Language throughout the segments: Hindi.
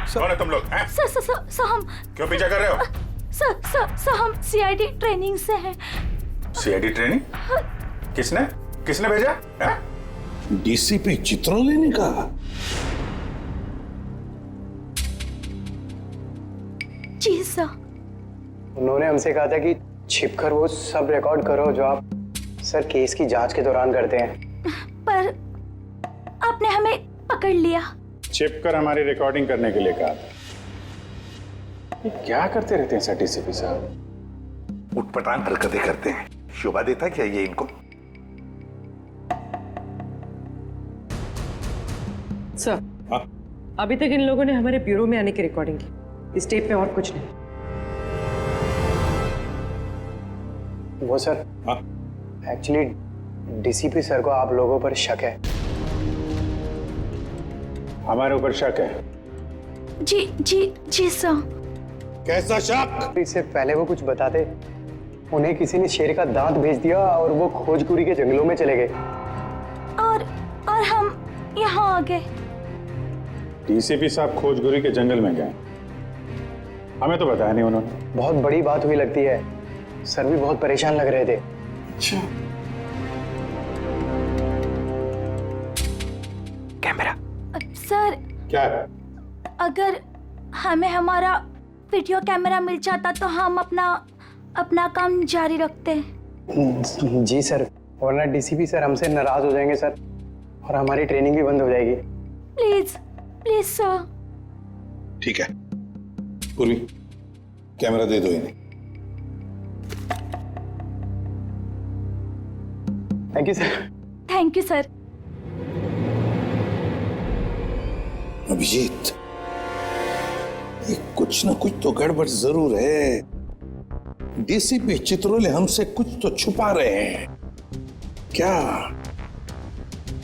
कौन है तुम लोग? हैं? सर हम क्यों पीछा कर रहे हो? सर हम सीआईडी ट्रेनिंग से हैं। CID training? किसने किसने भेजा? हैं? डीसीपी चित्रोले ने कहा। जी सर। उन्होंने हमसे कहा था कि छिपकर वो सब रिकॉर्ड करो जो आप सर केस की जांच के दौरान करते हैं। पर आपने हमें पकड़ लिया। छिपकर हमारी रिकॉर्डिंग करने के लिए कहा था। ये क्या करते रहते हैं सर डीसीपी साहब? उठपटांग हरकतें करते हैं। शोभा देता क्या ये इनको? सर, अभी तक इन लोगों ने हमारे ब्यूरो में आने की रिकॉर्डिंग की। इस टेप में और कुछ नहीं। वो सर एक्चुअली डीसीपी सर को आप लोगों पर शक है। हमारे ऊपर शक है? जी सर। कैसा शक? इससे पहले वो कुछ बताते, उन्हें किसी ने शेर का दांत भेज दिया और वो खोजकुरी के जंगलों में चले गए। और हम यहाँ आ गए। डीसीपी साहब खोजगुरी के जंगल में गए, हमें तो बताया नहीं उन्होंने। बहुत बड़ी बात हुई लगती है। सर भी बहुत परेशान लग रहे थे। अच्छा, कैमरा सर क्या है? अगर हमें हमारा वीडियो कैमरा मिल जाता तो हम अपना काम जारी रखते। जी सर, वरना डीसीपी सर हमसे नाराज हो जाएंगे सर, और हमारी ट्रेनिंग भी बंद हो जाएगी। Please sir. ठीक है। पूर्वी, कैमरा दे दो इन्हें। Thank you sir. Thank you sir. Abhijit, ये कुछ ना कुछ तो गड़बड़ जरूर है। डीसीपी चित्रोले हमसे कुछ तो छुपा रहे हैं। क्या?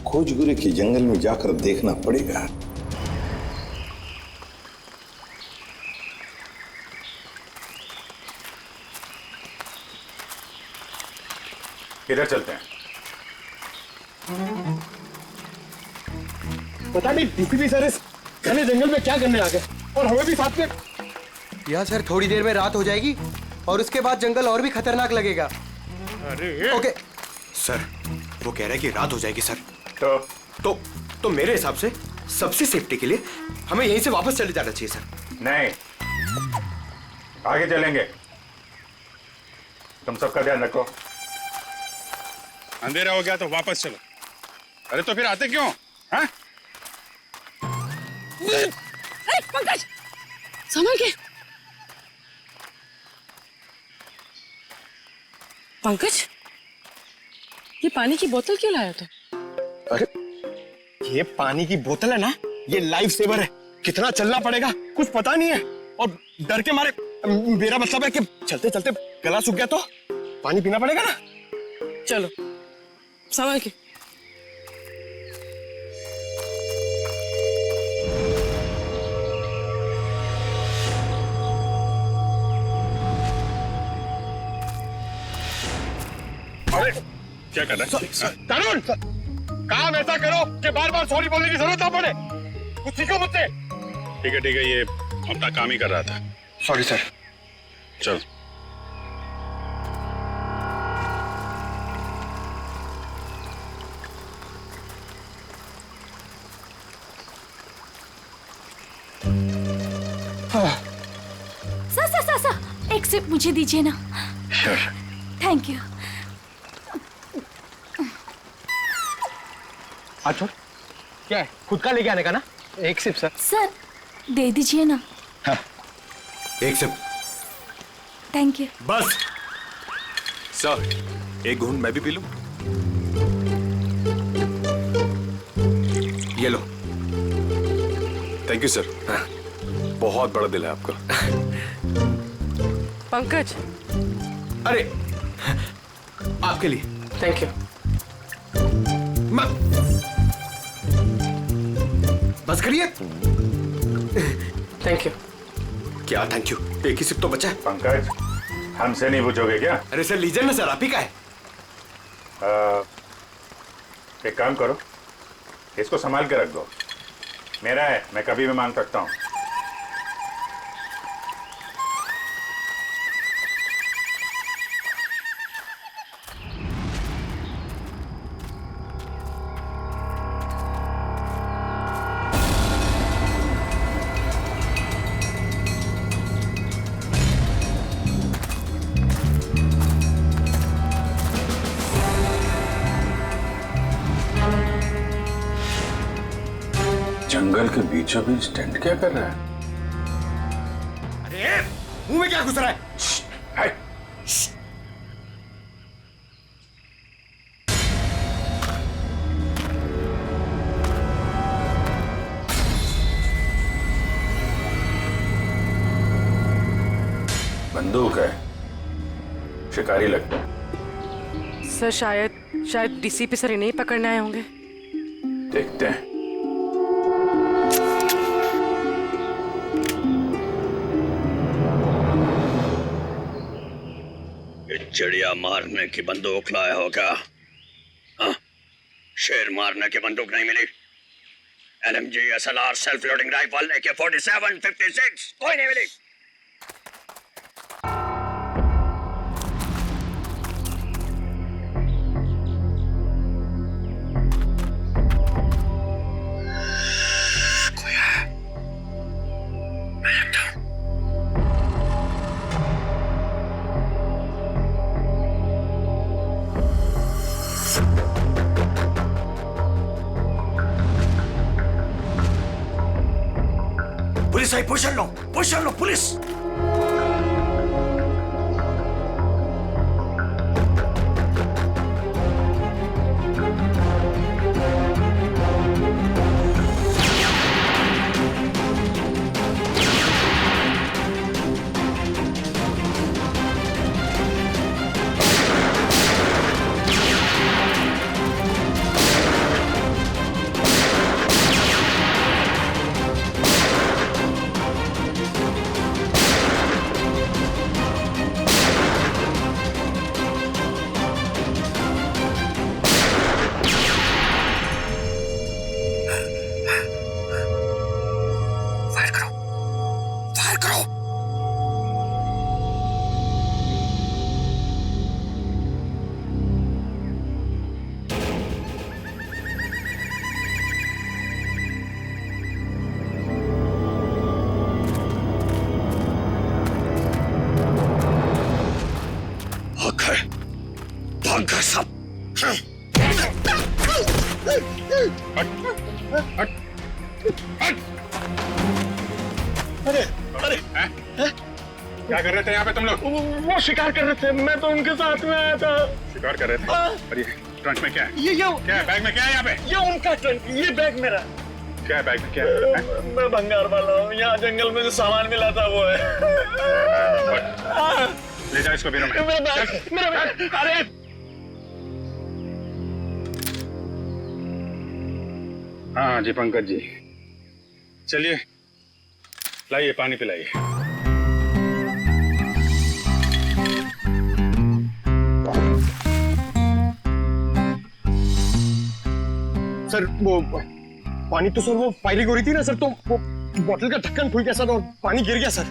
खोजगुरी के जंगल में जाकर देखना पड़ेगा। किधर चलते हैं? पता नहीं डीसीपी सर इस घने जंगल में क्या करने आ गए, और हमें भी साथ में। यहाँ सर थोड़ी देर में रात हो जाएगी और उसके बाद जंगल और भी खतरनाक लगेगा। अरे ओके सर, वो कह रहे हैं कि रात हो जाएगी सर। तो मेरे हिसाब से सबसे सेफ्टी के लिए हमें यहीं से वापस चले जाना चाहिए सर। नहीं, आगे चलेंगे। तुम सबका ध्यान रखो। अंधेरा हो गया तो वापस चलो। अरे तो फिर आते क्यों? हाँ? पंकज, संभल के। पंकज, ये पानी की बोतल क्यों लाया तू? अरे ये पानी की बोतल है ना, ये लाइफ सेवर है। कितना चलना पड़ेगा कुछ पता नहीं है, और डर के मारे मेरा मतलब है कि चलते चलते गला सूख गया तो पानी पीना पड़ेगा ना। चलो संभल के। अरे क्या कर रहा है? तरुण, काम ऐसा करो कि बार बार सॉरी बोलने की जरूरत ना पड़े। कुछ सीखो मुझसे। ठीक है, ये अपना काम ही कर रहा था। Sorry sir. चल। सर एक सिप मुझे दीजिए ना। Thank you. अच्छा क्या है, खुद का लेके आने का ना? एक सिप सर। सर दे दीजिए ना। एक सिप। Thank you. बस सर, एक घूंट मैं भी पी लूं? ये लो। Thank you sir. बहुत बड़ा दिल है आपका। पंकज, अरे आपके लिए। Thank you. बस करिए। Thank you. क्या थैंक यू? एक ही सिप तो बचा है। पंकज, हमसे नहीं पूछोगे क्या? अरे सर लीजिए ना सर, आप ही का है। एक काम करो, इसको संभाल के रख दो। मेरा है, मैं कभी भी मांग सकता हूँ। जंगल के बीचों बीच टेंट क्या कर रहा है? अरे मुंह में क्या घुस रहा है? हाय! बंदूक है, शिकारी लगता है। सर शायद डीसीपी सर इन्हें ही पकड़ने आए होंगे। देखते हैं। चिड़िया मारने की बंदूक लाया होगा। हाँ? शेर मारने की बंदूक नहीं मिली। LMG, SLR, self loading rifle, AK-47, 56 कोई नहीं मिली। पुलिस आई, पोजीशन लो पुलिस। भाग सब। अरे अरे क्या कर रहे थे यहाँ पे तुम लोग? वो शिकार कर रहे थे, मैं तो उनके साथ में आया था। शिकार कर रहे थे? और ये ट्रंक में क्या है? ये क्या है बैग में? क्या है यहाँ पे? ये उनका ट्रंक, ये बैग मेरा। क्या है बैग में? क्या है? मैं भंगार वाला हूँ, यहाँ जंगल में जो सामान मिला था वो है। ले जाओ इसको बीरों में। मेरा बैग। अरे हाँ जी पंकज जी, चलिए लाइए पानी पिलाइए। सर वो पानी तो सर वो फायरिंग हो रही थी ना सर, तो वो बोतल का ढक्कन खुल गया सर और पानी गिर गया सर।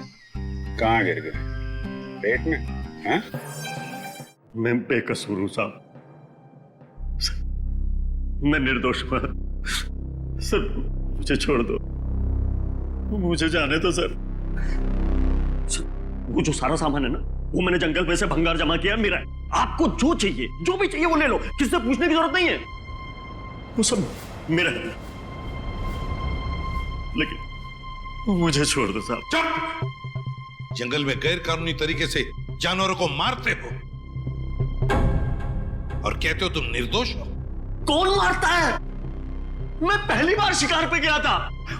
कहाँ गिर गए? पेट में? हाँ? मैं बेकसूर हूं साहब, मैं निर्दोष हूं सर, मुझे छोड़ दो, मुझे जाने दो सर। वो जो सारा सामान है ना, वो मैंने जंगल में से भंगार जमा किया मेरा है। आपको जो चाहिए, जो भी चाहिए वो ले लो, किससे पूछने की जरूरत नहीं है, वो सब मेरा है। लेकिन मुझे छोड़ दो साहब। चुप! जंगल में गैर कानूनी तरीके से जानवरों को मारते हो और कहते हो तुम निर्दोष हो। कौन मारता है? मैं पहली बार शिकार पे गया था,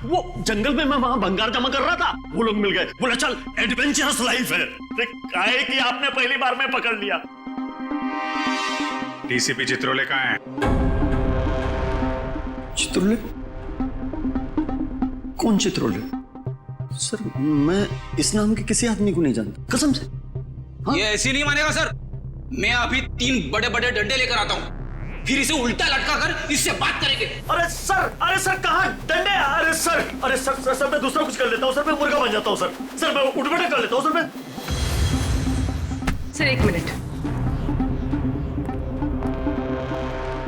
वो जंगल में मैं वहां भंगार जमा कर रहा था, वो लोग मिल गए, बोला चल एडवेंचरस लाइफ है। काहे कि आपने पहली बार में पकड़ लिया। डीसीपी चित्रोले कहाँ है? चित्रोले? कौन चित्रोले? सर मैं इस नाम के किसी आदमी को नहीं जानता, कसम से। हाँ? ये ऐसे नहीं मानेगा सर, मैं अभी 3 बड़े बड़े डंडे लेकर आता हूँ, फिर इसे उल्टा लटका कर इससे बात करेंगे। अरे सर कहाँ डंडे? अरे सर मैं दूसरा कुछ कर लेता हूँ सर, मैं मुर्गा बन जाता हूँ सर मैं उठ बैठा कर लेता हूँ सर मैं। Sir 1 minute.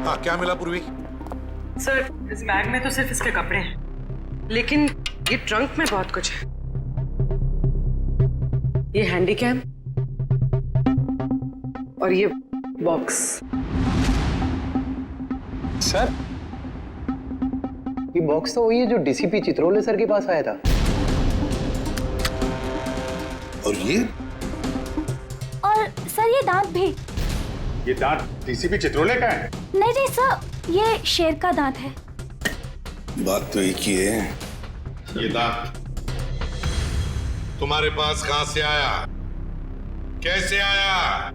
हाँ क्या मिला पूर्वी? सर इस बैग में तो सिर्फ इसके कपड़े हैं, लेकिन ये ट्रंक में बहुत कुछ है। ये हैंडी कैम और ये बॉक्स। सर ये बॉक्स तो वही है जो डीसीपी चित्रोले सर के पास आया था। और ये और सर ये दांत भी। ये दांत डीसीपी चित्रोले का है? नहीं नहीं सर, ये शेर का दांत है। बात तो एक ही है। ये दांत तुम्हारे पास कहां से आया, कैसे आया?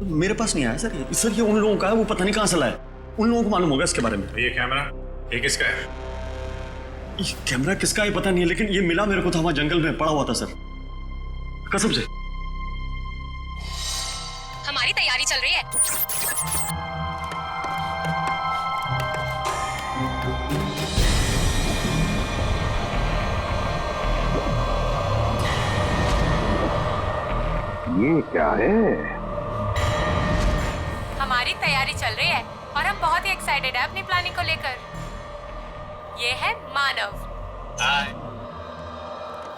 मेरे पास नहीं आया सर ये उन लोगों का है, वो पता नहीं कहां से लाया, उन लोगों को मालूम होगा इसके बारे में। ये कैमरा ये किसका है? ये कैमरा किसका है पता नहीं है, लेकिन ये मिला मेरे को था वहां जंगल में पड़ा हुआ था सर, कसम से। हमारी तैयारी चल रही है। ये क्या है? हमारी तैयारी चल रही है और हम बहुत ही एक्साइटेड है अपनी प्लानिंग को लेकर। ये है मानव। हाय।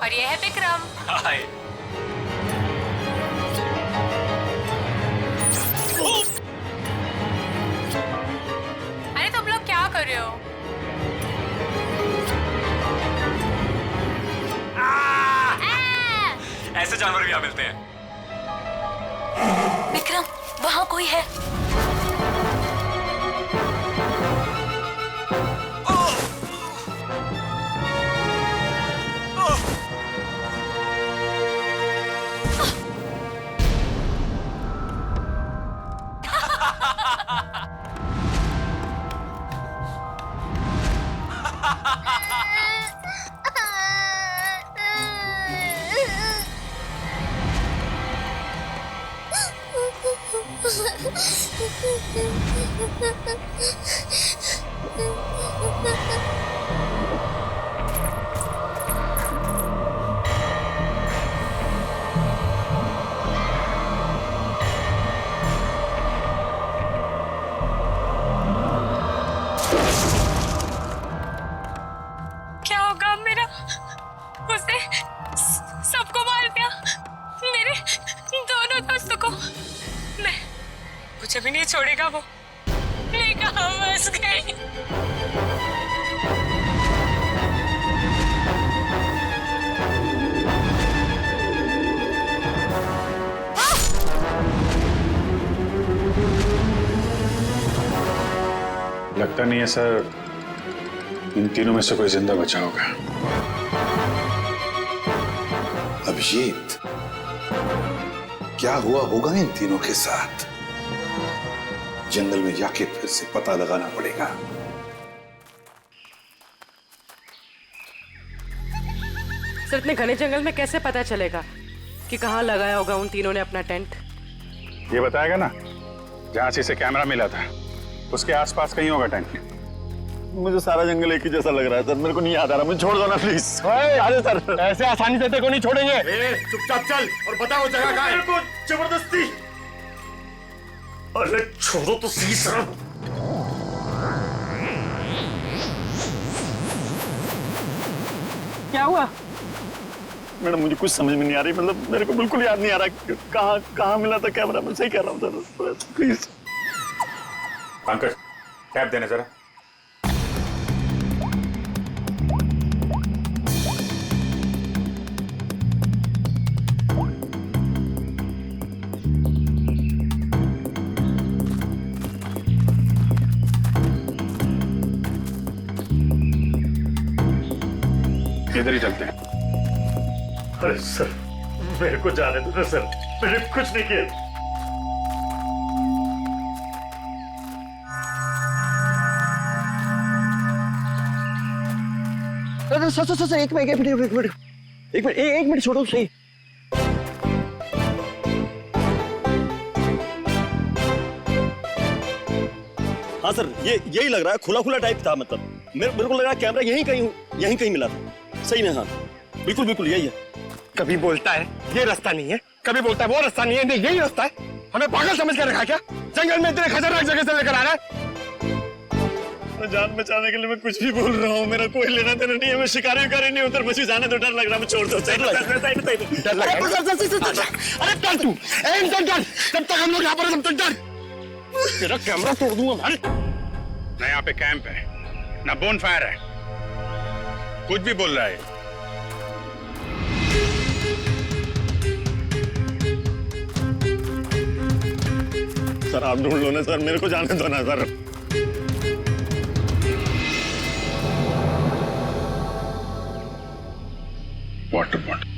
और ये है विक्रम। हाय। अरे तुम लोग क्या कर रहे हो? ऐसे जानवर भी यहाँ मिलते हैं। विक्रम, वहाँ कोई है। क्या होगा अब मेरा? उसने सबको मार दिया, मेरे दोनों दोस्तों को। मुझे भी नहीं छोड़ेगा वो। मैं कहाँ फंस गई? लगता नहीं है सर इन तीनों में से कोई जिंदा बचा होगा। अभिजीत, क्या हुआ होगा इन तीनों के साथ? जंगल में जाके फिर से पता लगाना पड़ेगा। सर इतने घने जंगल में कैसे पता चलेगा कि कहाँ लगाया होगा उन तीनों ने अपना टेंट? ये बताएगा ना, जहां से इसे कैमरा मिला था उसके आसपास कहीं होगा टेंट। मुझे सारा जंगल एक ही जैसा लग रहा है सर, मेरे को नहीं याद आ रहा, मुझे छोड़ दो ना प्लीज। अरे सर ऐसे आसानी से तेरे को नहीं छोड़ेंगे। चुपचाप चल और बता वो जगह कहां है। को जबरदस्ती। अरे छोड़ो तो सही सर। क्या हुआ? मैडम मुझे कुछ समझ में नहीं आ रही, मतलब मेरे को बिल्कुल याद नहीं आ रहा कहाँ मिला था कैमरा। मैं सही कह रहा हूँ सर, प्लीज। पंकज टैप देना जरा। इधर ही चलते हैं। अरे सर मेरे को जाने दो सर, मैंने कुछ नहीं किया। सर एक मिनट छोड़ो सही। हाँ सर यही लग रहा है, खुला खुला टाइप था, मतलब मेरे को लग रहा है कैमरा यहीं कहीं मिला था। सही में हाँ बिल्कुल यही है। कभी बोलता है ये रास्ता नहीं है, कभी बोलता है वो रास्ता नहीं है, नहीं यही रास्ता है। हमें पागल समझ कर रखा क्या? जंगल में इतने खतरनाक जगह से लेकर आ रहा है। मैं जान बचाने के लिए मैं कुछ भी बोल रहा हूँ, मेरा कोई लेना देना नहीं है, मैं शिकारी नहीं उधर मुझे जाने तो डर लग रहा है, मैं छोड़ दो। डर लग रहा है। अरे कर तू जब तक हम लोग यहाँ पर तब तक डर। तेरा कैमरा तोड़ दूंगा भाई। मैं यहाँ पे कैंप है, ना बोन फायर है, कुछ भी बोल रहा है। सर आप ढूंढ लो ना सर, मेरे को जाने दो ना sir. Water bottle,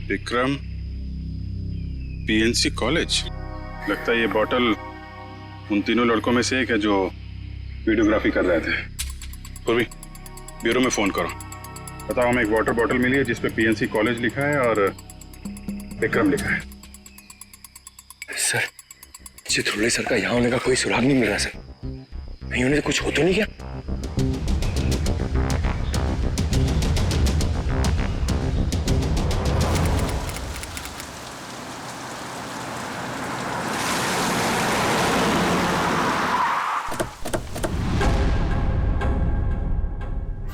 Vikram PNC college. लगता है ये बॉटल उन तीनों लड़कों में से एक है जो वीडियोग्राफी कर रहे थे। पूर्वी, ब्यूरो में फोन करो, बताओ हमें एक वाटर बॉटल मिली है जिसपे पीएनसी कॉलेज लिखा है और विक्रम लिखा है। सर चित्रोले सर का यहाँ होने का कोई सुराग नहीं मिल रहा सर। कहीं उन्हें कुछ हो तो नहीं क्या?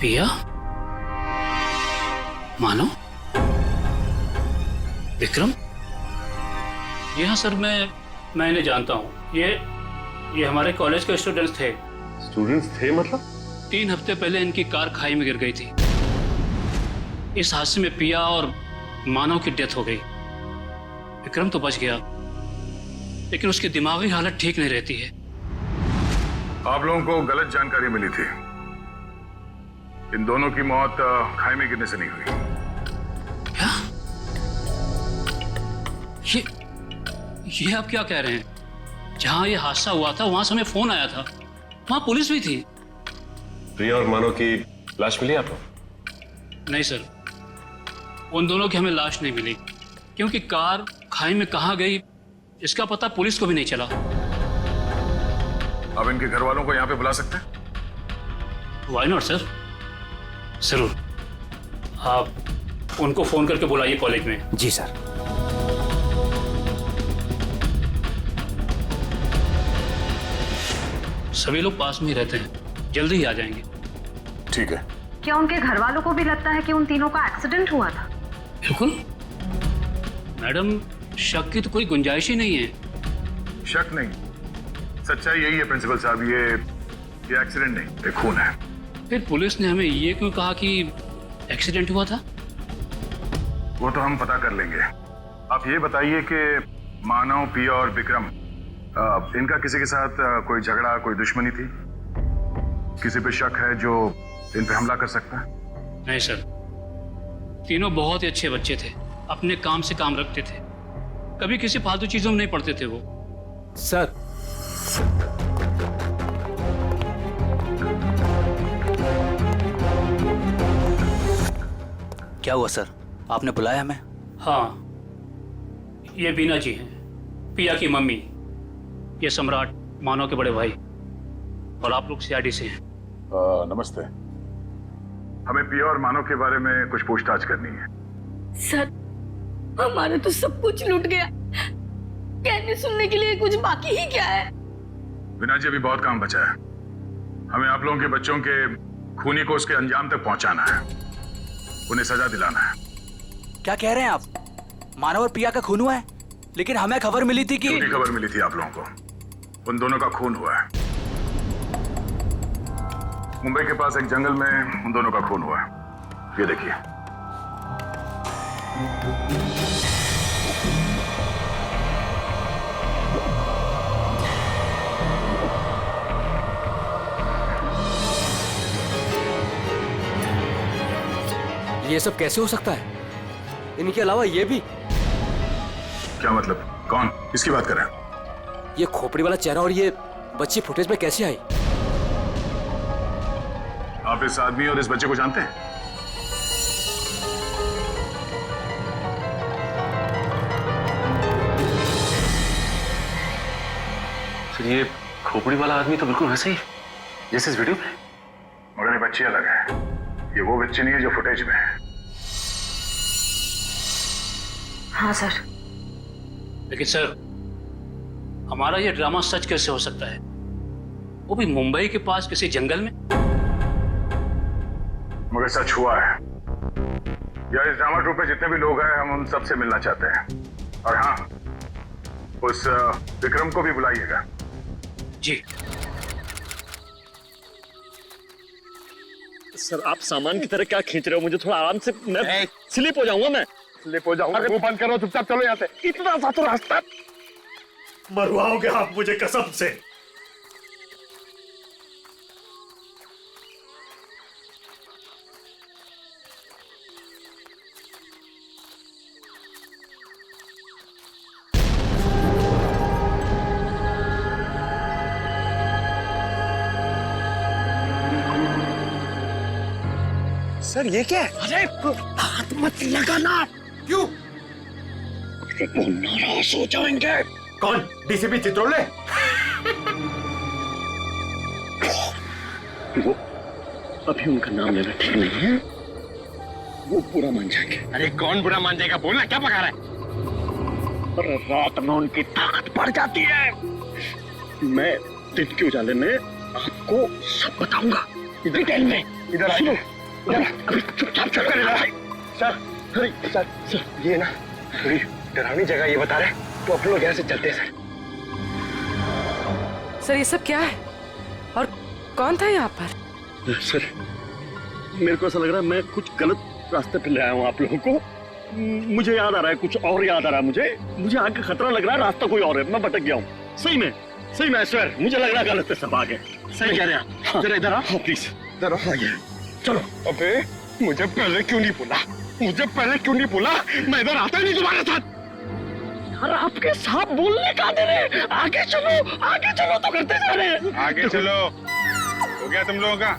पिया, मानो, विक्रम। जी हाँ सर, मैं इन्हें जानता हूँ। ये हमारे कॉलेज के स्टूडेंट्स थे। स्टूडेंट्स थे मतलब? 3 हफ्ते पहले इनकी कार खाई में गिर गई थी। इस हादसे में पिया और मानव की डेथ हो गई। विक्रम तो बच गया, लेकिन उसकी दिमागी हालत ठीक नहीं रहती है। आप लोगों को गलत जानकारी मिली थी। इन दोनों की मौत खाई में गिरने से नहीं हुई। क्या? ये आप क्या कह रहे हैं? जहां ये हादसा हुआ था वहां से हमें फोन आया था, वहां पुलिस भी थी। प्रिया और मानव की लाश मिली आपको? नहीं सर, उन दोनों की हमें लाश नहीं मिली, क्योंकि कार खाई में कहां गई इसका पता पुलिस को भी नहीं चला। अब इनके घर वालों को यहाँ पे बुला सकते हैं? व्हाई नॉट सर, जरूर। आप उनको फोन करके बुलाइए कॉलेज में। जी सर। सभी लोग पास में ही रहते हैं, जल्दी ही आ जाएंगे। ठीक है। क्या उनके घर वालों को भी लगता है कि उन तीनों का एक्सीडेंट हुआ था? बिल्कुल मैडम, शक की तो कोई गुंजाइश ही नहीं है। शक नहीं, सच्चाई यही है प्रिंसिपल साहब। ये एक्सीडेंट नहीं, ये खून है। फिर पुलिस ने हमें ये क्यों कहा कि एक्सीडेंट हुआ था? वो तो हम पता कर लेंगे। आप ये बताइए कि मानव, पिया और विक्रम, इनका किसी के साथ कोई झगड़ा, कोई दुश्मनी थी? किसी पे शक है जो इन पे हमला कर सकता है? नहीं सर, तीनों बहुत ही अच्छे बच्चे थे, अपने काम से काम रखते थे, कभी किसी फालतू चीजों में नहीं पड़ते थे वो। सर क्या हुआ सर, आपने बुलाया हमें? हाँ, ये बीना जी हैं, पिया की मम्मी। ये सम्राट, मानव के बड़े भाई, और आप लोग सीआईडी से हैं। नमस्ते। हमें पिया और मानव के बारे में कुछ पूछताछ करनी है। सर, हमारा तो सब कुछ लूट गया, कहने सुनने के लिए कुछ बाकी ही क्या है? विना जी, अभी बहुत काम बचा है। हमें आप लोगों के बच्चों के खूनी को उसके अंजाम तक पहुंचाना है, उन्हें सजा दिलाना है। क्या कह रहे हैं आप? मानव और पिया का खून हुआ है, लेकिन हमें खबर मिली थी कि... झूठी खबर मिली थी आप लोगों को। उन दोनों का खून हुआ है। मुंबई के पास एक जंगल में उन दोनों का खून हुआ है। ये देखिए। ये सब कैसे हो सकता है? इनके अलावा ये भी? क्या मतलब? कौन? किसकी बात कर रहे हैं? ये खोपड़ी वाला चेहरा और ये बच्ची फुटेज में कैसे आई? आप इस आदमी और इस बच्चे को जानते हैं? फिर ये खोपड़ी वाला आदमी तो बिल्कुल वैसे ही जैसे इस वीडियो में। मगर ये बच्ची अलग है। ये वो बच्ची नहीं है जो फुटेज में है। हाँ सर। लेकिन सर, हमारा ये ड्रामा सच कैसे हो सकता है, वो भी मुंबई के पास किसी जंगल में? मगर सच हुआ है। यार, इस ड्रामा ट्रूप में जितने भी लोग हैं, हम उन सबसे मिलना चाहते हैं। और हाँ, उस विक्रम को भी बुलाइएगा। जी। सर आप सामान की तरह क्या खींच रहे हो? मुझे थोड़ा आराम से, मैं स्लिप हो जाऊंगा। मैं स्लिप हो जाऊंगा? मुंह बंद करो, चुपचाप चलो यहाँ से। इतना सा तो रास्ता। मरवाओगे आप मुझे कसम से। सर ये क्या है? अरे हाथ मत लगाना। क्यों? वो नाराज हो जाएंगे। कौन? डीसीपी चित्रोले? वो अभी उनका नाम लेना ठीक नहीं है, वो बुरा मान जाएंगे। अरे कौन बुरा मान जाएगा? बोलना, क्या पका रहा है? अरे रात में उनकी ताकत बढ़ जाती है। मैं दिन के उजाले में आपको सब बताऊंगा डिटेल में। इधर आइए। अभी चुपचाप चल कर सर, सर ये ना थोड़ी डरावनी जगह ये बता रहे, तो अपने लोग यहाँ से चलते हैं सर। सर ये सब क्या है और कौन था यहाँ पर? सर मेरे को ऐसा लग रहा है मैं कुछ गलत रास्ते पे ले आया हूँ आप लोगों को। मुझे याद आ रहा है, कुछ और याद आ रहा है मुझे आगे खतरा लग रहा है, रास्ता कोई और है, मैं भटक गया हूँ। सही में सर मुझे लग रहा है गलत है सब आगे। सही कह रहे हैं। जरा इधर आओ प्लीज, इधर आओ। आगे चलो। अबे मुझे पहले क्यों नहीं बोला? मैं इधर आता ही नहीं तुम्हारे साथ। यार आपके साथ बोलने का दे रहे। आगे चलो तो करते जा रहे हैं। आगे चलो। हो गया तुम लोगों का?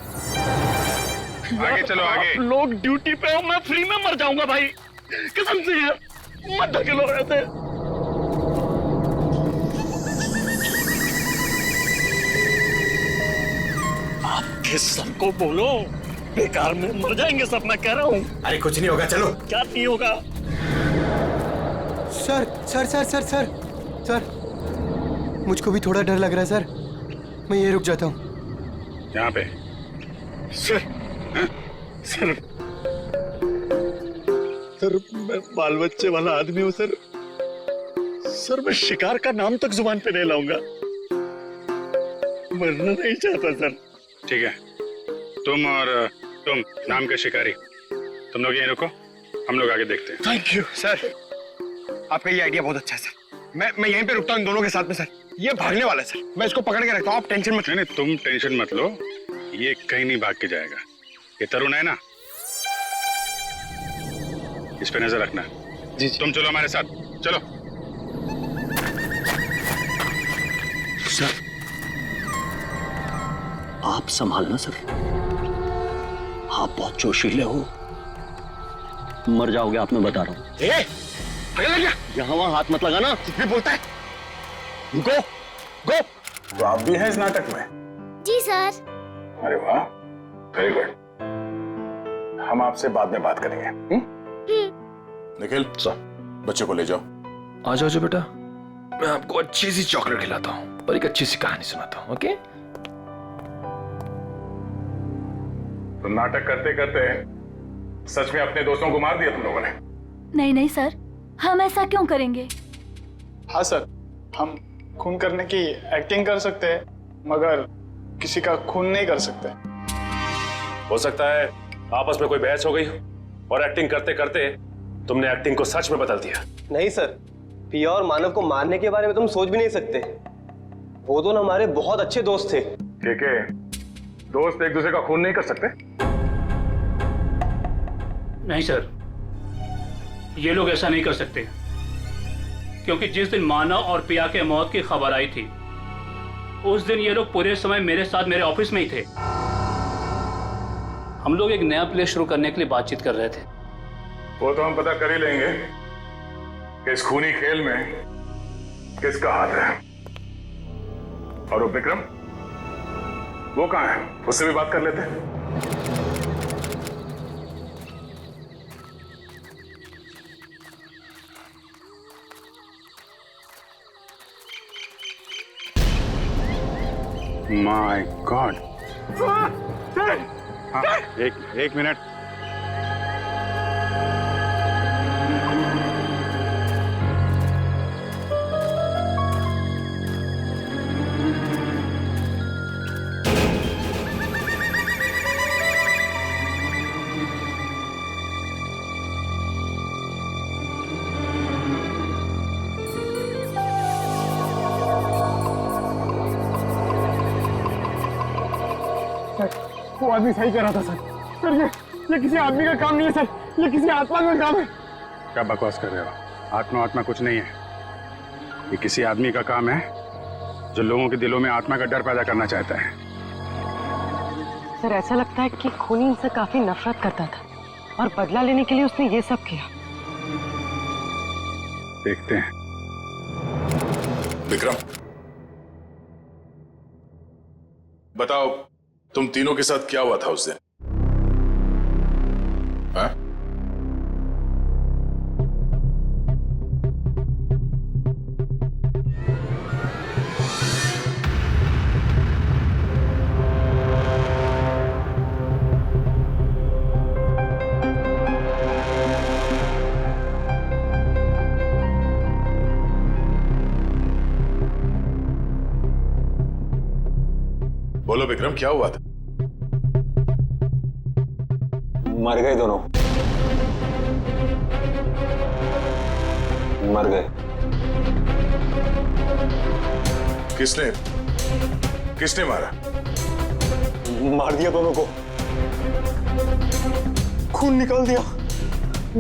आगे चलो आगे। आप लोग ड्यूटी पे हो, मैं फ्री में मर जाऊंगा भाई, कसम से यार, मत धकेलो ऐसे। आपके सबको बोलो, बेकार में मर जाएंगे सब, मैं कह रहा हूँ। अरे कुछ नहीं होगा, चलो। क्या नहीं होगा? सर मुझको भी थोड़ा डर लग रहा है सर, मैं ये रुक जाता हूँ यहाँ पे। सर मैं बाल बच्चे वाला आदमी हूँ सर मैं शिकार का नाम तक जुबान पे नहीं लाऊंगा, मरना नहीं चाहता सर। ठीक है, तुम नाम के शिकारी, तुम लोग यहीं रुको, हम लोग आगे देखते हैं। थैंक यू सर, आपका ये आइडिया बहुत अच्छा है सर। मैं यहीं पे रुकता हूँ इन दोनों के साथ में सर। ये भागने वाला है सर, मैं इसको पकड़ के रखता हूँ, आप टेंशन मत। नहीं तुम टेंशन मत लो, ये कहीं नहीं भाग के जाएगा। ये तरुण है ना, इस पे नजर रखना। जी। तुम चलो हमारे साथ, चलो। सर आप संभालना सर, आप बहुत जोशीले हो, मर जाओगे आप, मैं बता रहा हूँ। यहाँ वहां हाथ मत लगाना, कुछ भी बोलता है। गो गो। तो आप भी हैं इस नाटक में? जी सर। अरे वाह, वेरी गुड। हम आपसे बाद में बात करेंगे। निखिल सर, बच्चे को ले जाओ। आ जाओ बेटा, मैं आपको अच्छी सी चॉकलेट खिलाता हूँ और एक अच्छी सी कहानी सुनाता हूँ। ओके? तो नाटक करते करते सच में अपने दोस्तों को मार दिया तुम लोगों ने? नहीं सर, हम ऐसा क्यों करेंगे? हाँ सर, हम खून करने की एक्टिंग कर सकते हैं, मगर किसी का खून नहीं कर सकते। हो सकता है आपस में कोई बहस हो गई और एक्टिंग करते करते तुमने एक्टिंग को सच में बदल दिया। नहीं सर, पिया और मानव को मारने के बारे में तुम सोच भी नहीं सकते। वो दोनों हमारे बहुत अच्छे दोस्त थे। ठीक है, दोस्त एक दूसरे का खून नहीं कर सकते? नहीं सर, ये लोग ऐसा नहीं कर सकते, क्योंकि जिस दिन मानव और पिया के मौत की खबर आई थी, उस दिन ये लोग पूरे समय मेरे साथ मेरे ऑफिस में ही थे। हम लोग एक नया प्ले शुरू करने के लिए बातचीत कर रहे थे। वो तो हम पता कर ही लेंगे कि इस खूनी खेल में किसका हाथ है। और वो विक्रम, वो कहाँ है? उससे भी बात कर लेते हैं। My God. हाँ, एक मिनट। सर, वो आदमी सही कर रहा था सर। सर ये किसी आदमी का काम नहीं है सर, ये किसी आत्मा का काम है। क्या बकवास कर रहे हो? आत्मा कुछ नहीं है, ये किसी आदमी का काम है जो लोगों के दिलों में आत्मा का डर पैदा करना चाहता है। सर ऐसा लगता है कि खूनी इनसे काफी नफरत करता था और बदला लेने के लिए उसने ये सब किया। देखते हैं। विक्रम, बताओ तुम तीनों के साथ क्या हुआ था उस दिन? हाँ? बोलो विक्रम, क्या हुआ था? मर गए दोनों, मर गए। किसने मारा? मार दिया दोनों को, खून निकाल दिया,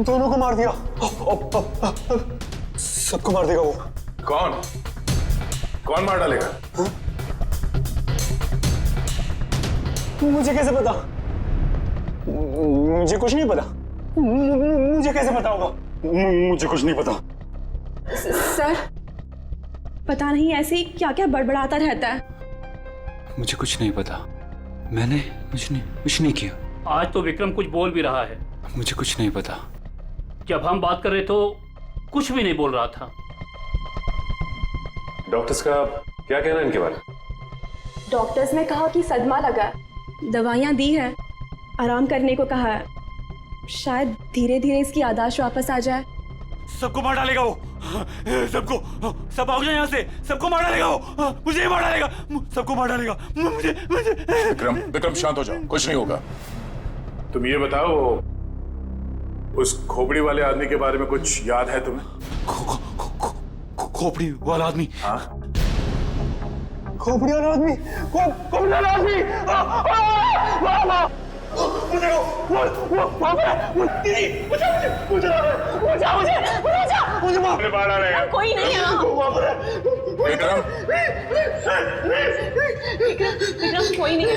दोनों को मार दिया। सबको मार देगा वो। कौन मार डालेगा? मुझे कैसे पता? मुझे कुछ नहीं पता। मुझे कैसे पता होगा? मुझे कुछ नहीं पता। सर पता नहीं ऐसे ही क्या क्या बड़बड़ाता रहता है। मुझे कुछ नहीं पता, मैंने कुछ नहीं किया। आज तो विक्रम कुछ बोल भी रहा है। मुझे कुछ नहीं पता। जब हम बात कर रहे तो कुछ भी नहीं बोल रहा था। डॉक्टर्स का क्या कहना है इनके बारे में? डॉक्टर्स ने कहा कि सदमा लगा, दवाइयाँ दी है, आराम करने को कहा है, शायद धीरे धीरे इसकी याददाश्त वापस आ जाए। सबको मार डालेगा वो, सबको, सब भाग जाए यहाँ से, सबको मार डालेगा वो, मुझे मार डालेगा, सबको मार डालेगा, मुझे। विक्रम शांत हो जाओ, कुछ नहीं होगा। तुम ये बताओ, उस खोपड़ी वाले आदमी के बारे में कुछ याद है तुम्हें? खोपड़ी वाला आदमी? हाँ, खोपड़ी वाला आदमी, खोपड़ी वाला आदमी। मुझे बाहर आ रहे हैं। कोई नहीं है। विक्रम कोई नहीं है।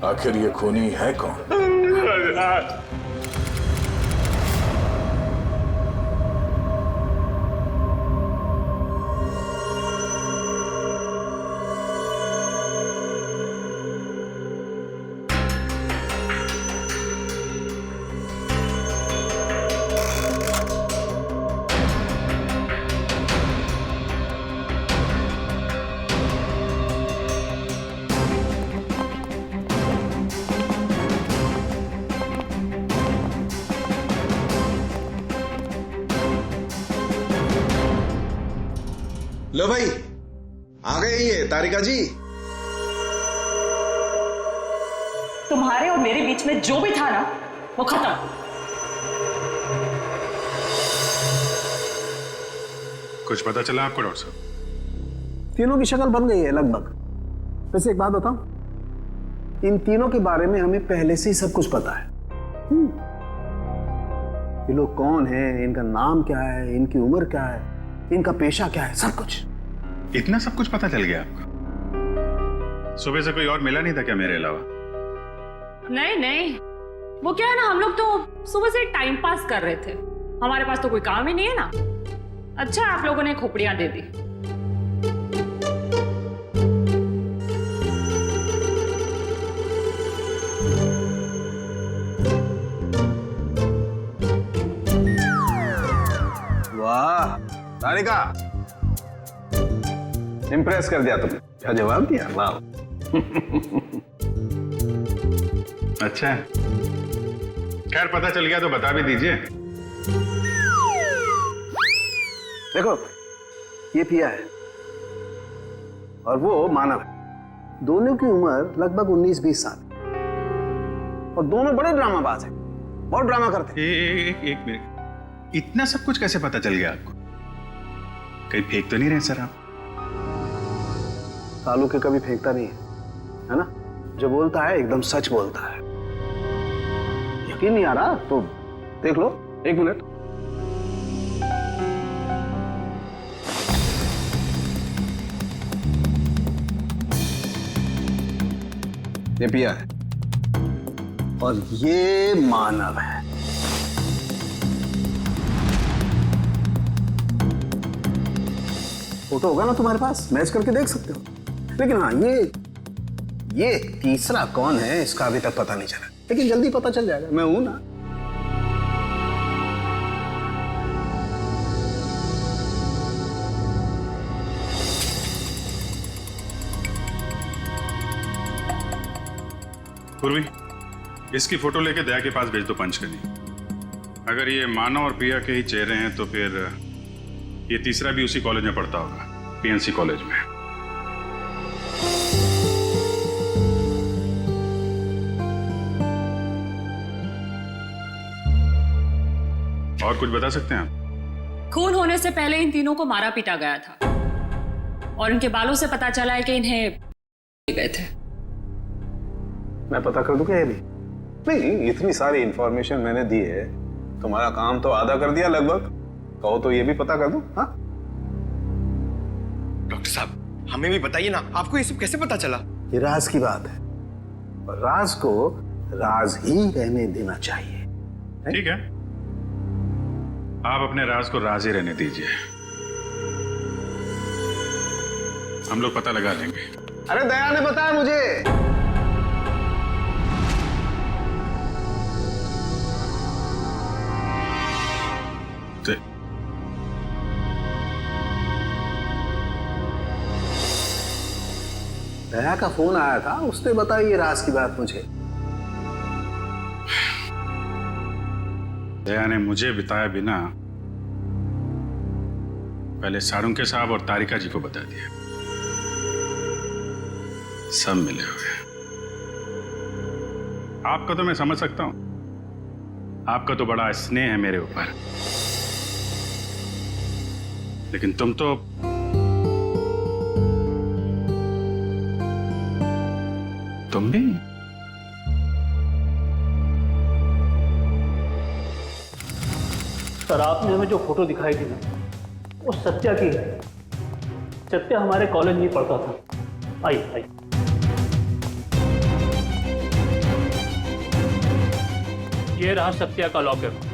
आखिर ये खूनी है कौन? लो भाई, आ गए ये तारिका जी। तुम्हारे और मेरे बीच में जो भी था ना, वो खत्म। कुछ पता चला आपको डॉक्टर साहब? तीनों की शक्ल बन गई है लगभग। वैसे एक बात बताऊं, इन तीनों के बारे में हमें पहले से ही सब कुछ पता है। ये लोग कौन हैं, इनका नाम क्या है, इनकी उम्र क्या है, इनका पेशा क्या है, सब कुछ। इतना सब कुछ पता चल गया आपको? सुबह से कोई और मिला नहीं था क्या मेरे अलावा? नहीं, वो क्या है ना, हम लोग तो सुबह से टाइम पास कर रहे थे, हमारे पास तो कोई काम ही नहीं है ना। अच्छा आप लोगों ने खोपड़ियां दे दी। वाह तारिका, इम्प्रेस कर दिया तुमने। क्या जवाब दिया, वाह। अच्छा, खैर पता चल गया तो बता भी दीजिए। देखो, ये पिया है और वो मानव है। दोनों की उम्र लगभग 19-20 साल और दोनों बड़े ड्रामाबाज हैं, बहुत ड्रामा करते हैं। एक मिनट, इतना सब कुछ कैसे पता चल गया आपको? कहीं फेंक तो नहीं रहे सर आप? सालू के कभी फेंकता नहीं है ना? जो बोलता है एकदम सच बोलता है। यकीन नहीं आ रहा तो देख लो, 1 मिनट। ये पिया है और ये मानव है। फोटो होगा ना तुम्हारे पास, मैच करके देख सकते हो। लेकिन हाँ, ये तीसरा कौन है इसका अभी तक पता नहीं चला, लेकिन जल्दी पता चल जाएगा। मैं हूं ना। पूर्वी, इसकी फोटो लेके दया के पास भेज दो पंचकनी। अगर ये मानव और पिया के ही चेहरे हैं तो फिर ये तीसरा भी उसी कॉलेज में पढ़ता होगा, पीएनसी कॉलेज में। और कुछ बता सकते हैं आप? खून होने से पहले इन तीनों को मारा पीटा गया था और इनके बालों से पता चला है कि इन्हें गए थे। मैं पता कर दूं क्या? ये भी नहीं, इतनी सारी इंफॉर्मेशन मैंने दी है, तुम्हारा काम तो आधा कर दिया लगभग। कहो तो ये भी पता कर दूं? हाँ डॉक्टर साहब, हमें भी बताइए ना, आपको ये सब कैसे पता चला? ये राज की बात है और राज को राज ही रहने देना चाहिए। ठीक है, आप अपने राज को राज ही रहने दीजिए, हम लोग पता लगा लेंगे। अरे दया ने बताया मुझे। दया का फोन आया था, उसने बताई ये राज की बात मुझे। दया ने मुझे बताया बिना पहले सारुंके साहब और तारिका जी को बता दिया। सब मिले हुए। आपका तो मैं समझ सकता हूं, आपका तो बड़ा स्नेह है मेरे ऊपर, लेकिन तुम तो तुम भी सर, आपने हमें जो फोटो दिखाई थी ना, वो सत्या की है। सत्या हमारे कॉलेज में पढ़ता था। आइए। ये रहा सत्या का लॉकर।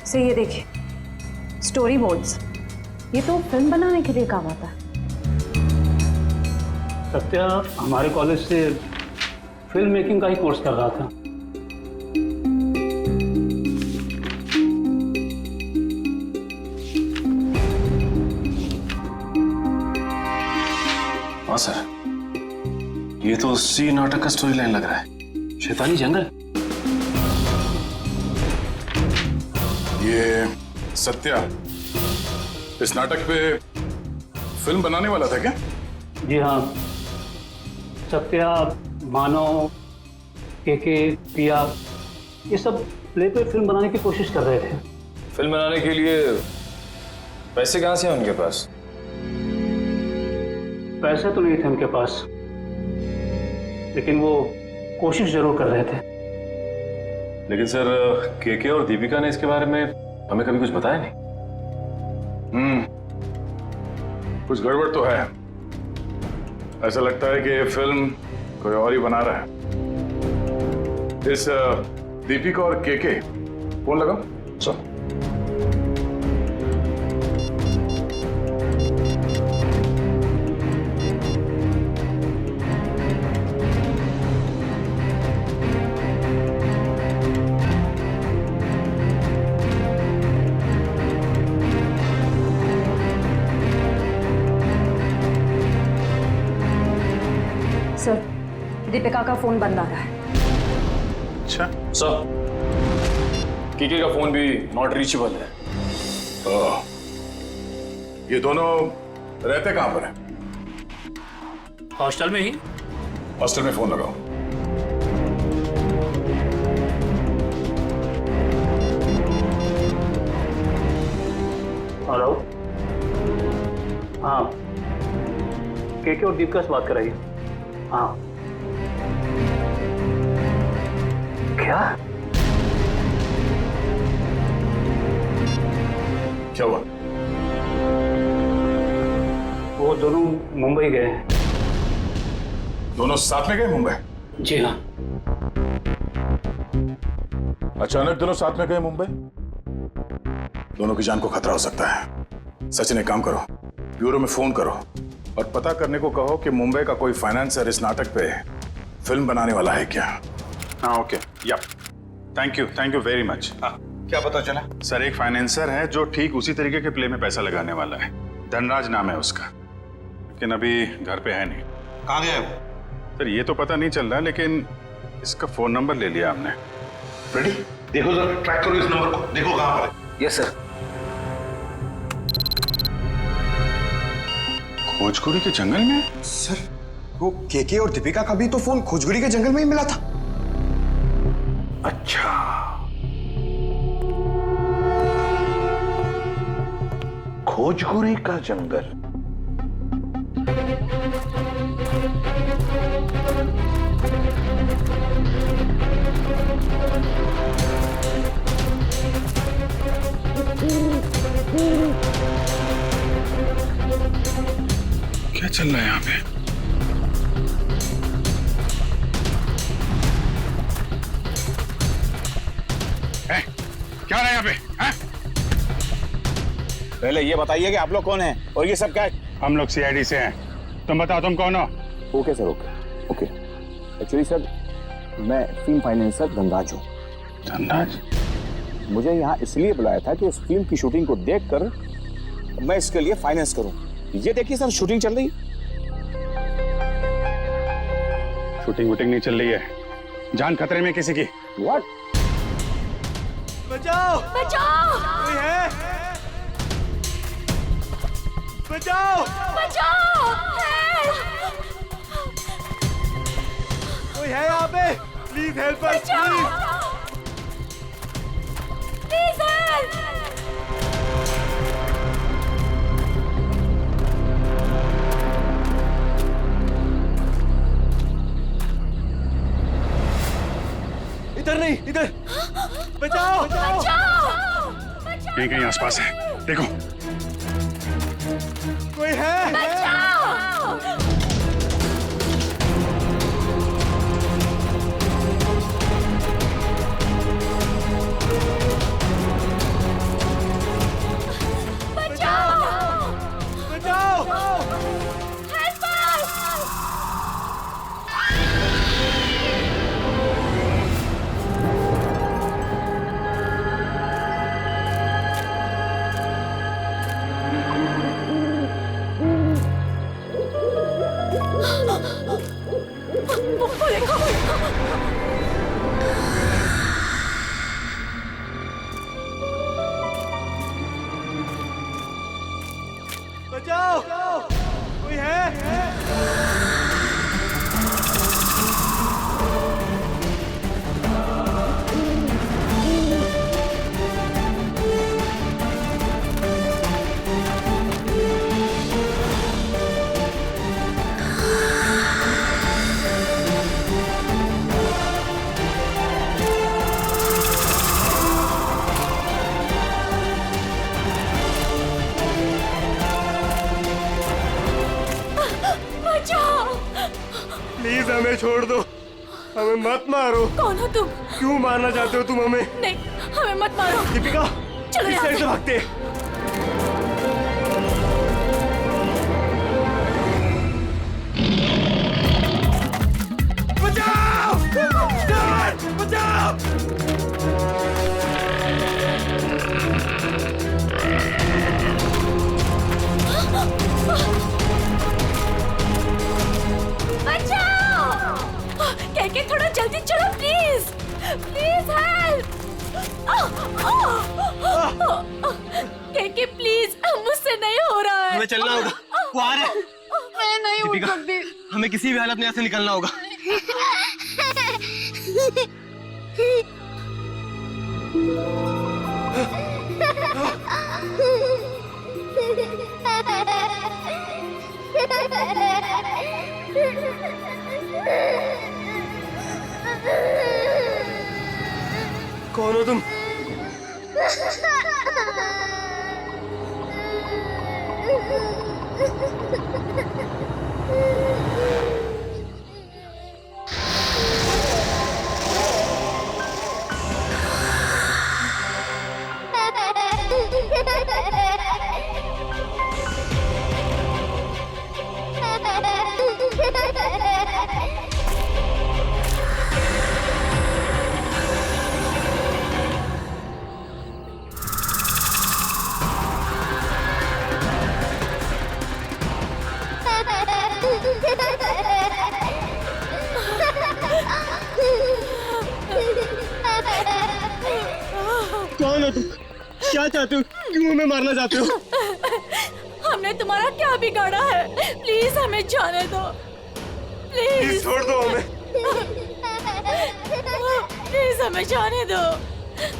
सर, ये देखिए, स्टोरी बोर्ड्स। ये तो फिल्म बनाने के लिए काम आता है। सत्या हमारे कॉलेज से फिल्म मेकिंग का ही कोर्स कर रहा था। हाँ सर, ये तो उसी नाटक का स्टोरी लाइन लग रहा है, शैतानी जंगल। ये सत्या इस नाटक पे फिल्म बनाने वाला था क्या? जी हाँ, सत्या, मानव, केके, पिया, ये सब प्ले पे फिल्म बनाने की कोशिश कर रहे थे। फिल्म बनाने के लिए पैसे कहाँ से हैं उनके पास? पैसे तो नहीं थे उनके पास, लेकिन वो कोशिश जरूर कर रहे थे। लेकिन सर, केके और दीपिका ने इसके बारे में हमें कभी कुछ बताया नहीं। कुछ गड़बड़ तो है। ऐसा लगता है कि ये फिल्म कोई और ही बना रहा है। इस दीपिका और केके फोन लगाओ। सर, दीपिका का फोन बंद आ रहा है। अच्छा सर, कीके का फोन भी नॉट रीचेबल है। ये दोनों रहते कहां पर हैं? हॉस्टल में ही। हॉस्टल में फोन लगाओ। हेलो, हाँ, केके और दीपिका से बात कराइए। हाँ, क्या क्या हुआ? वो दोनों मुंबई गए हैं। दोनों साथ में गए मुंबई? जी हाँ। अचानक दोनों साथ में गए मुंबई? दोनों की जान को खतरा हो सकता है। सचिन, एक काम करो, ब्यूरो में फोन करो और पता करने को कहो कि मुंबई का कोई फाइनेंसर इस नाटक पे फिल्म बनाने वाला है क्या। हाँ, ओके, या थैंक यू वेरी मच। हाँ, क्या पता चला? सर, एक फाइनेंसर है जो ठीक उसी तरीके के प्ले में पैसा लगाने वाला है। धनराज नाम है उसका, लेकिन अभी घर पे है नहीं। कहाँ गया है वो? सर, ये तो पता नहीं चल रहा, लेकिन इसका फोन नंबर ले लिया हमने। रेडी? देखो जरा, ट्रैक करो इस नंबर को, देखो कहाँ पर है। Yes sir. खोजकुड़ी के जंगल में? सर, वो केके और दीपिका का भी तो फोन खोजगुड़ी के जंगल में ही मिला था। अच्छा, खोजकुड़ी का जंगल। क्या चल रहा है यहाँ पे? क्या रहा है यहाँ पे? पहले ये बताइए कि आप लोग कौन हैं और ये सब क्या है? हम लोग सीआईडी से हैं। तुम बताओ तुम कौन हो? Okay sir, okay. Actually sir, मैं फिल्म फाइनेंसर धनराज हूँ। धनराज? मुझे यहाँ इसलिए बुलाया था कि उस फिल्म की शूटिंग को देखकर मैं इसके लिए फाइनेंस करूँ। ये देखिए सर, शूटिंग चल रही। शूटिंग वूटिंग नहीं चल रही है, जान खतरे में किसी की। व्हाट? बचाओ! बचाओ! कोई है? बचाओ! बचाओ! कोई है यहाँ पे? Please help us, please help! इधर नहीं, इधर! बचाओ! कहीं कहीं आसपास है, देखो। कोई है? बचाओ! कोई है? प्लीज हमें छोड़ दो, हमें मत मारो। कौन हो तुम? क्यों मारना चाहते हो तुम हमें? नहीं, हमें मत मारो। दीपिका, चलो इस यहाँ साइड से। से भागते। बचाओ! बचाओ! किसी भी हालत में यहाँ से निकलना होगा। कौन हो तुम? कौन हो तुम? क्या चाहते हो? क्यों हमें मारना चाहते हो? हमने तुम्हारा क्या बिगाड़ा है? प्लीज हमें जाने दो, प्लीज छोड़ दो हमें। प्लीज हमें जाने दो,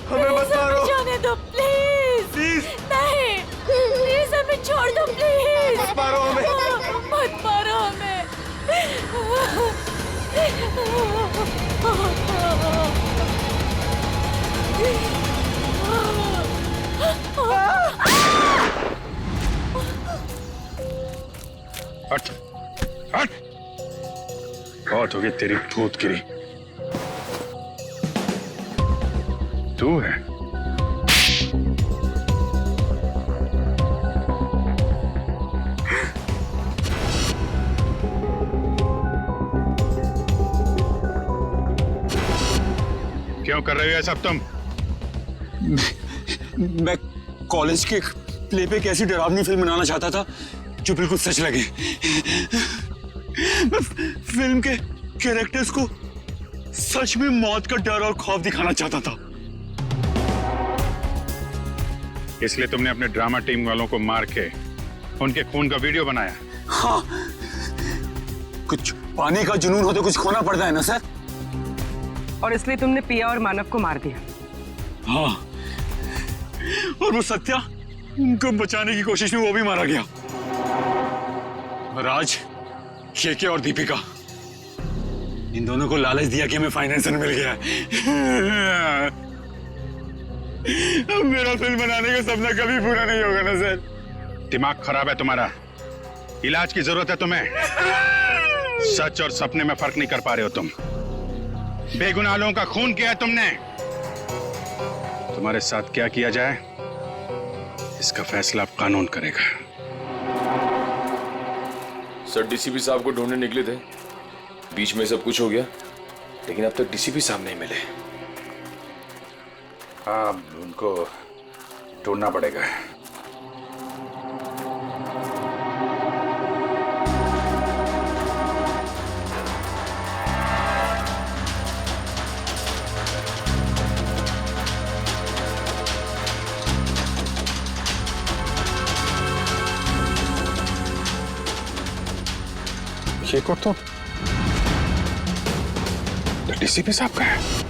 हमें मत मारो। जाने दो प्लीज। नहीं, प्लीज हमें छोड़ दो, प्लीज मत मारो हमें। मत मारो हमें। हट हट, बहुत हो गई तेरी भूतगिरी। तू है क्यों कर रहे हो ये सब तुम? मैं कॉलेज के प्ले पे एक ऐसी डरावनी फिल्म बनाना चाहता था जो बिल्कुल सच लगे। मैं फिल्म के कैरेक्टर्स को सच में मौत का डर और खौफ दिखाना चाहता था। इसलिए तुमने अपने ड्रामा टीम वालों को मार के उनके खून का वीडियो बनाया? हाँ, कुछ पाने का जुनून हो तो कुछ खोना पड़ता है ना सर। और इसलिए तुमने पिया और मानव को मार दिया? हाँ, और वो सत्या, उनको बचाने की कोशिश में वो भी मारा गया। राज, केके और दीपिका, इन दोनों को लालच दिया कि हमें फाइनेंसर मिल गया। अब मेरा फिल्म बनाने का सपना कभी पूरा नहीं होगा ना सर। दिमाग खराब है तुम्हारा, इलाज की जरूरत है तुम्हें। सच और सपने में फर्क नहीं कर पा रहे हो तुम। बेगुनाह लोगों का खून किया है तुमने। तुम्हारे साथ क्या किया जाए इसका फैसला अब कानून करेगा। सर, डीसीपी साहब को ढूंढने निकले थे, बीच में सब कुछ हो गया, लेकिन अब तक डीसीपी साहब नहीं मिले। हाँ, उनको ढूंढना पड़ेगा। ये को तो डीसीपी साहब का है।